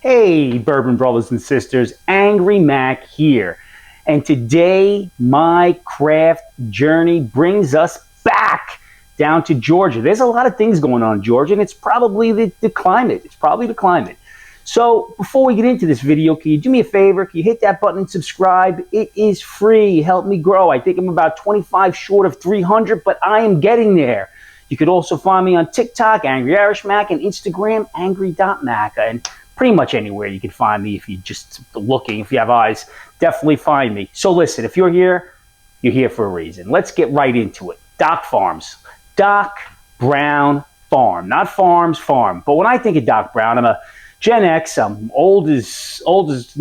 Hey, bourbon brothers and sisters, Angry Mac here. And today, my craft journey brings us back down to Georgia. There's a lot of things going on in Georgia, and it's probably the climate. It's probably the climate. So before we get into this video, can you do me a favor? Can you hit that button and subscribe? It is free. Help me grow. I think I'm about 25 short of 300, but I am getting there. You could also find me on TikTok, Angry Irish Mac, and Instagram, angry.mac. And pretty much anywhere you can find me if you're just looking. If you have eyes, definitely find me. So listen, if you're here for a reason. Let's get right into it. Doc Farms. Doc Brown Farm. Not Farms, Farm. But when I think of Doc Brown, I'm a Gen X. I'm not as old as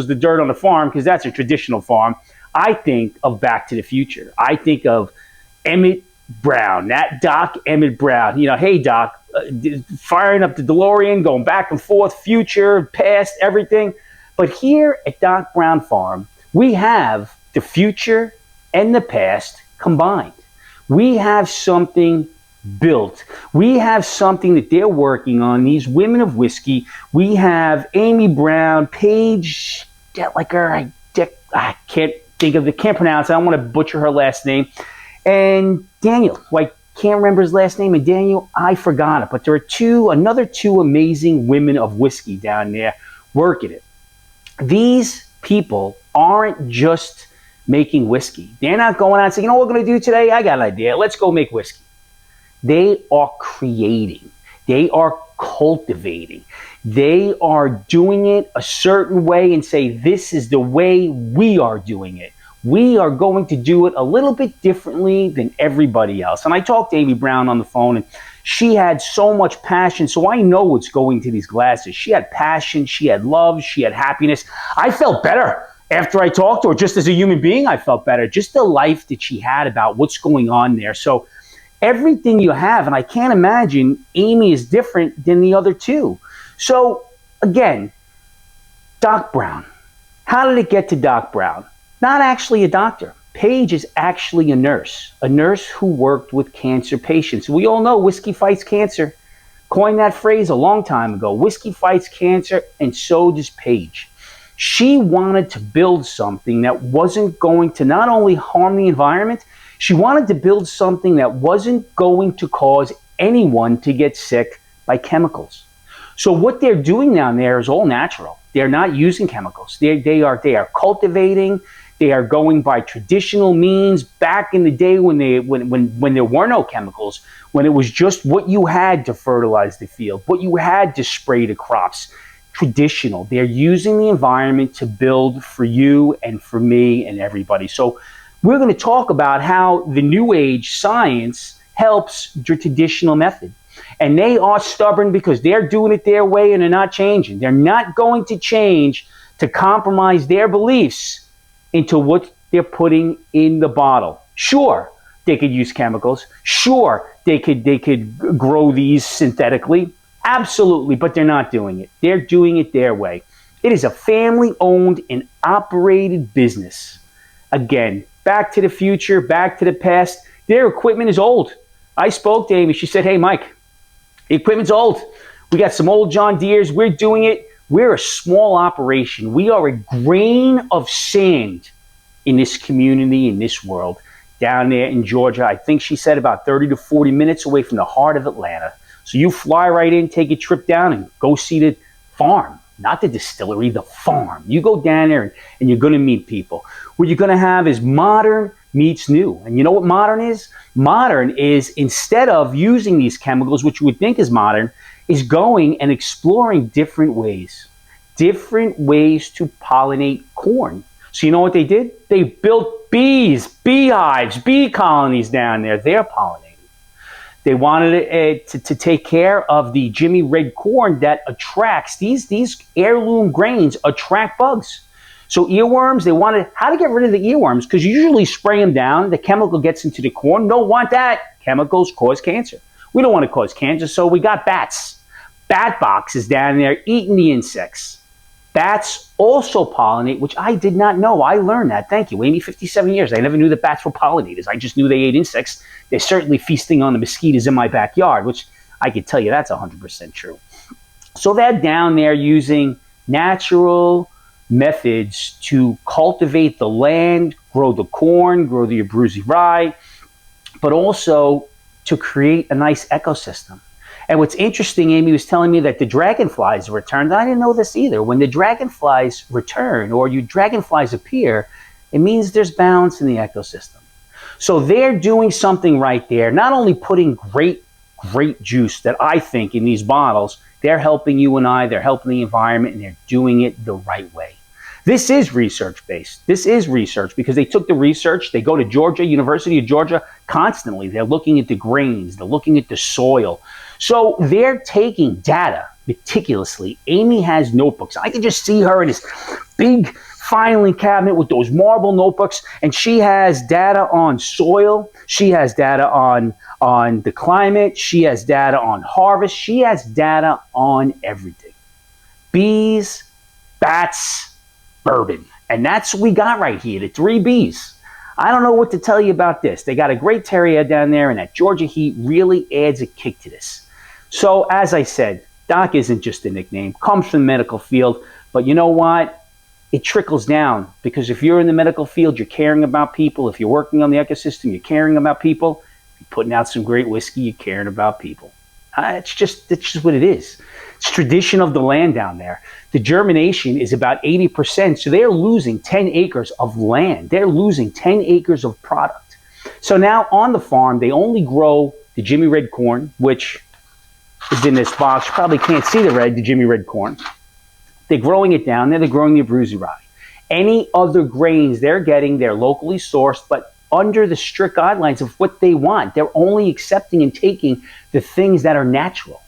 the dirt on the farm, because that's a traditional farm. I think of Back to the Future. I think of Emmett Brown, that Doc Emmett Brown. You know, hey Doc, firing up the DeLorean, going back and forth, future, past, everything. But here at Doc Brown Farm, we have the future and the past combined. We have something built. We have something that they're working on, these women of whiskey. We have Amy Brown, Paige Delicker, I can't think of it, can't pronounce it. I don't want to butcher her last name. And Daniel, who I can't remember his last name, and Daniel, I forgot it. But there are another two amazing women of whiskey down there working it. These people aren't just making whiskey. They're not going out and saying, you know what we're going to do today? I got an idea. Let's go make whiskey. They are creating. They are cultivating. They are doing it a certain way and say, this is the way we are doing it. We are going to do it a little bit differently than everybody else. And I talked to Amy Brown on the phone, and she had so much passion. So I know what's going to these glasses. She had passion, she had love, she had happiness. I felt better after I talked to her. Just as a human being, I felt better. Just the life that she had about what's going on there. So everything you have, and I can't imagine Amy is different than the other two. So again, Doc Brown. How did it get to Doc Brown? Not actually a doctor. Paige is actually a nurse who worked with cancer patients. We all know whiskey fights cancer. Coined that phrase a long time ago. Whiskey fights cancer, and so does Paige. She wanted to build something that wasn't going to not only harm the environment, she wanted to build something that wasn't going to cause anyone to get sick by chemicals. So what they're doing down there is all natural. They're not using chemicals. They are cultivating. They are going by traditional means. Back in the day when there were no chemicals, when it was just what you had to fertilize the field, what you had to spray the crops, traditional. They're using the environment to build for you and for me and everybody. So we're going to talk about how the new age science helps the traditional method. And they are stubborn because they're doing it their way and they're not changing. They're not going to change to compromise their beliefs into what they're putting in the bottle. Sure, they could use chemicals. Sure, they could grow these synthetically. Absolutely, but they're not doing it. They're doing it their way. It is a family-owned and operated business. Again, Back to the Future, Back to the Past. Their equipment is old. I spoke to Amy. She said, hey, Mike, the equipment's old. We got some old John Deeres. We're doing it. We're a small operation. We are a grain of sand in this community, in this world, down there in Georgia. I think she said about 30 to 40 minutes away from the heart of Atlanta. So you fly right in, take a trip down, and go see the farm. Not the distillery, the farm. You go down there, and you're going to meet people. What you're going to have is modern meets new. And you know what modern is? Modern is, instead of using these chemicals, which you would think is modern, is going and exploring different ways to pollinate corn. So you know what they did? They built beehives, bee colonies down there. They're pollinating. They wanted to take care of the Jimmy red corn that attracts, these heirloom grains attract bugs. So earworms, they wanted how to get rid of the earworms, because you usually spray them down. The chemical gets into the corn. Don't want that. Chemicals cause cancer. We don't want to cause cancer, so we got bats. Bat boxes down there eating the insects. Bats also pollinate, which I did not know. I learned that. Thank you, Amy. 57 years. I never knew that bats were pollinators. I just knew they ate insects. They're certainly feasting on the mosquitoes in my backyard, which I could tell you that's 100% true. So they're down there using natural methods to cultivate the land, grow the corn, grow the Abruzzi rye, but also to create a nice ecosystem. And what's interesting, Amy was telling me that the dragonflies returned. I didn't know this either. When the dragonflies return or you dragonflies appear, it means there's balance in the ecosystem. So they're doing something right there, not only putting great juice that I think in these bottles, they're helping you and I, they're helping the environment, and they're doing it the right way. This is research-based. This is research because they took the research. They go to Georgia, University of Georgia, constantly. They're looking at the grains. They're looking at the soil. So they're taking data meticulously. Amy has notebooks. I can just see her in this big filing cabinet with those marble notebooks, and she has data on soil. She has data on the climate. She has data on harvest. She has data on everything. Bees, bats, bourbon. And that's what we got right here, the 3 Bs. I don't know what to tell you about this. They got a great terrier down there, and that Georgia heat really adds a kick to this. So as I said, Doc isn't just a nickname, comes from the medical field, but you know what? It trickles down because if you're in the medical field, you're caring about people. If you're working on the ecosystem, you're caring about people. If you're putting out some great whiskey, you're caring about people. It's just what it is. It's tradition of the land down there. The germination is about 80%, so they're losing 10 acres of land. They're losing 10 acres of product. So now on the farm, they only grow the Jimmy Red corn, which is in this box. You probably can't see the Jimmy Red corn. They're growing it down there. They're growing the Abruzzi rye. Any other grains they're getting, they're locally sourced, but under the strict guidelines of what they want. They're only accepting and taking the things that are natural.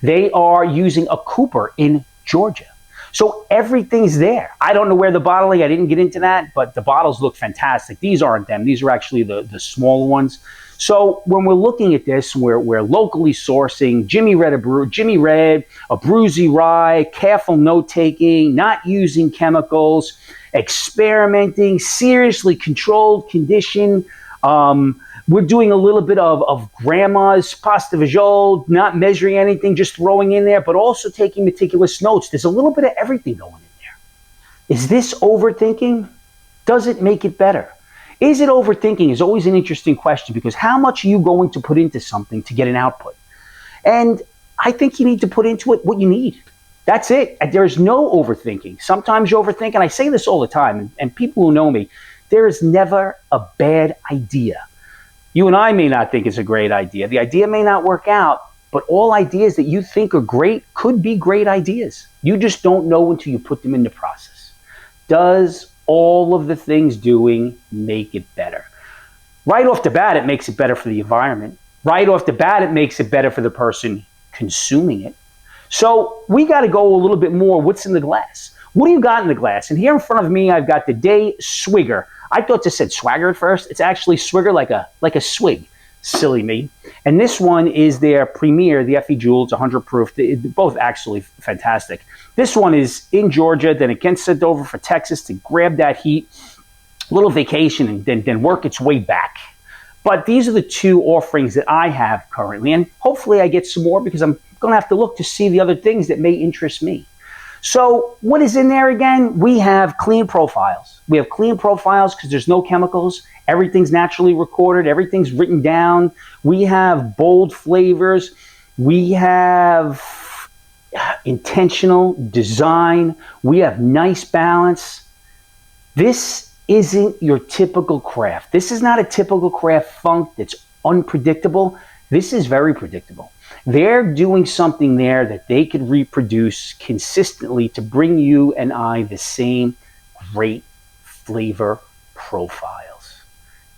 They are using a Cooper in Georgia. So everything's there. I don't know where the bottling, I didn't get into that, but the bottles look fantastic. These aren't them. These are actually the smaller ones. So when we're looking at this, we're locally sourcing Jimmy Red, Abruzzi rye, careful note-taking, not using chemicals, experimenting, seriously controlled condition. We're doing a little bit of grandma's pasta visual, not measuring anything, just throwing in there, but also taking meticulous notes. There's a little bit of everything going in there. Is this overthinking? Does it make it better? Is it overthinking is always an interesting question because how much are you going to put into something to get an output? And I think you need to put into it what you need. That's it. There's no overthinking. Sometimes you overthink, and I say this all the time, and people who know me, there is never a bad idea. You and I may not think it's a great idea. The idea may not work out, but all ideas that you think are great could be great ideas. You just don't know until you put them into process. Does all of the things doing make it better? Right off the bat, it makes it better for the environment. Right off the bat, it makes it better for the person consuming it. So we got to go a little bit more. What's in the glass? What do you got in the glass? And here in front of me, I've got the Day Swigger. I thought this said swagger at first. It's actually swigger, like a swig. Silly me. And this one is their premier, the Effie Jewel. It's 100 proof. They're both actually fantastic. This one is in Georgia. Then it gets sent over for Texas to grab that heat, a little vacation, and then work its way back. But these are the 2 offerings that I have currently. And hopefully I get some more because I'm going to have to look to see the other things that may interest me. So what is in there again? We have clean profiles. We have clean profiles because there's no chemicals. Everything's naturally recorded. Everything's written down. We have bold flavors. We have intentional design. We have nice balance. This isn't your typical craft. This is not a typical craft funk that's unpredictable. This is very predictable. They're doing something there that they could reproduce consistently to bring you and I the same great flavor profiles.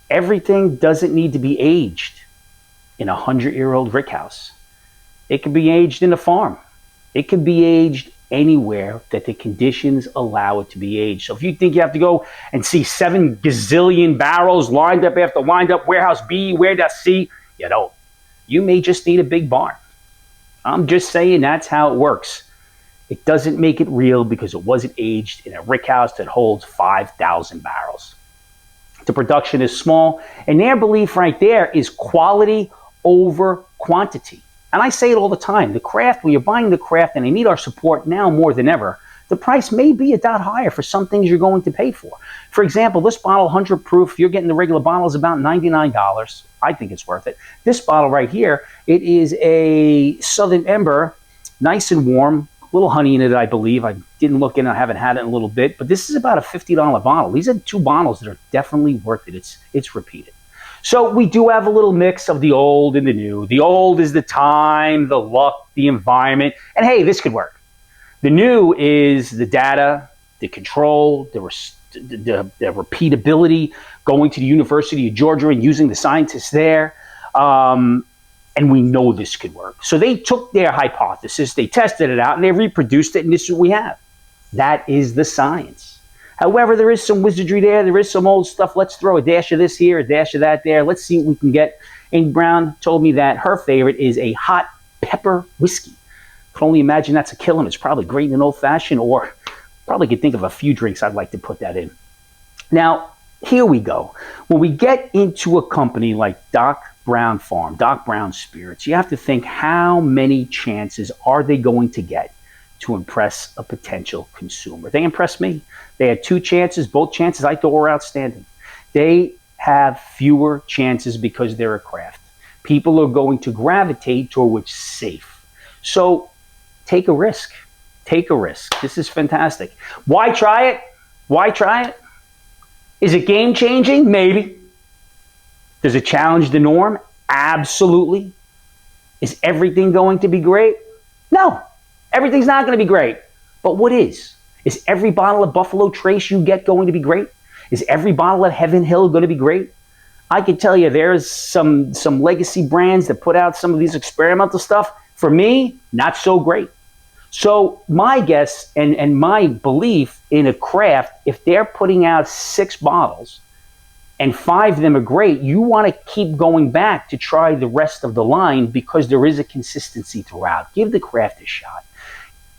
Everything doesn't need to be aged in a 100-year-old rickhouse. It could be aged in a farm. It could be aged anywhere that the conditions allow it to be aged. So if you think you have to go and see 7 gazillion barrels lined up after lined up, warehouse B, warehouse C, you don't. You may just need a big barn. I'm just saying that's how it works. It doesn't make it real because it wasn't aged in a rickhouse that holds 5,000 barrels. The production is small, and their belief right there is quality over quantity. And I say it all the time. The craft, when you're buying the craft, and they need our support now more than ever, the price may be a dot higher for some things you're going to pay for. For example, this bottle, 100 proof, you're getting the regular bottle, is about $99. I think it's worth it. This bottle right here, it is a Southern Ember, nice and warm, a little honey in it, I believe. I didn't look in, I haven't had it in a little bit, but this is about a $50 bottle. These are two bottles that are definitely worth it. It's repeated. So we do have a little mix of the old and the new. The old is the time, the luck, the environment, and hey, this could work. The new is the data, the control, the repeatability, going to the University of Georgia and using the scientists there. And we know this could work. So they took their hypothesis, they tested it out, and they reproduced it, and this is what we have. That is the science. However, there is some wizardry there. There is some old stuff. Let's throw a dash of this here, a dash of that there. Let's see what we can get. Amy Brown told me that her favorite is a hot pepper whiskey. I can only imagine that's a killer. It's probably great in an old-fashioned, or probably could think of a few drinks I'd like to put that in. Now, here we go. When we get into a company like Doc Brown Farm, Doc Brown Spirits, you have to think, how many chances are they going to get to impress a potential consumer? They impressed me. They had 2 chances. Both chances I thought were outstanding. They have fewer chances because they're a craft. People are going to gravitate toward what's safe. So take a risk. Take a risk. This is fantastic. Why try it? Why try it? Is it game changing? Maybe. Does it challenge the norm? Absolutely. Is everything going to be great? No. Everything's not going to be great. But what is? Is every bottle of Buffalo Trace you get going to be great? Is every bottle of Heaven Hill going to be great? I can tell you there's some legacy brands that put out some of these experimental stuff. For me, not so great. So my guess and my belief in a craft, if they're putting out 6 bottles and 5 of them are great, you want to keep going back to try the rest of the line because there is a consistency throughout. Give the craft a shot.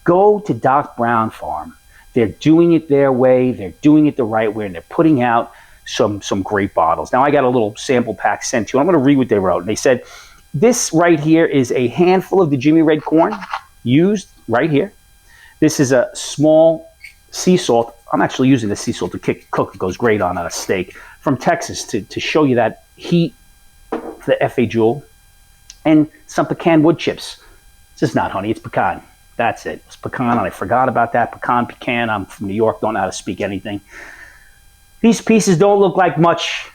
Go to Doc Brown Farm. They're doing it their way. They're doing it the right way, and they're putting out some great bottles. Now, I got a little sample pack sent to you. I'm going to read what they wrote. And they said, this right here is a handful of the Jimmy Red corn used right here. This is a small sea salt. I'm actually using the sea salt to cook. It goes great on a steak. From Texas to show you that heat, the F.A. Jewel, and some pecan wood chips. This is not honey, it's pecan. That's it. It's pecan, and I forgot about that. Pecan. I'm from New York, don't know how to speak anything. These pieces don't look like much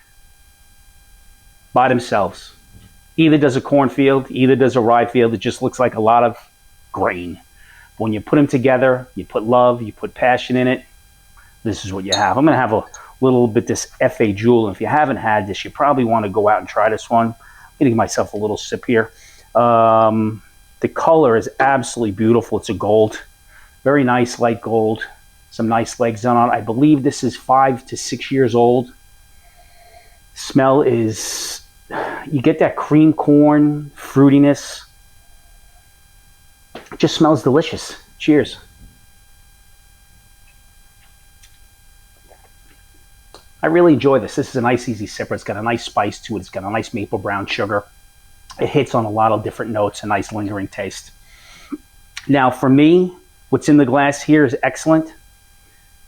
by themselves. Either does a cornfield, either does a rye field. It just looks like a lot of grain. When you put them together, you put love, you put passion in it, this is what you have. I'm going to have a little bit this F.A. Jewel. And if you haven't had this, you probably want to go out and try this one. I'm going to give myself a little sip here. The color is absolutely beautiful. It's a gold. Very nice light gold. Some nice legs on it. I believe this is 5 to 6 years old. Smell is, you get that cream corn fruitiness. It just smells delicious. Cheers. I really enjoy this. This is a nice, easy sipper. It's got a nice spice to it. It's got a nice maple brown sugar. It hits on a lot of different notes, a nice lingering taste. Now, for me, what's in the glass here is excellent.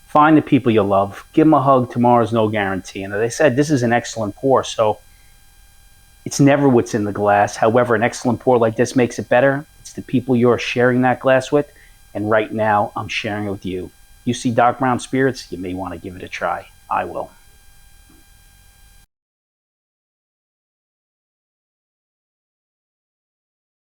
Find the people you love. Give them a hug. Tomorrow's no guarantee. And as I said, this is an excellent pour, so it's never what's in the glass. However, an excellent pour like this makes it better. It's the people you're sharing that glass with, and right now, I'm sharing it with you. You see Doc Brown Spirits, you may want to give it a try. I will.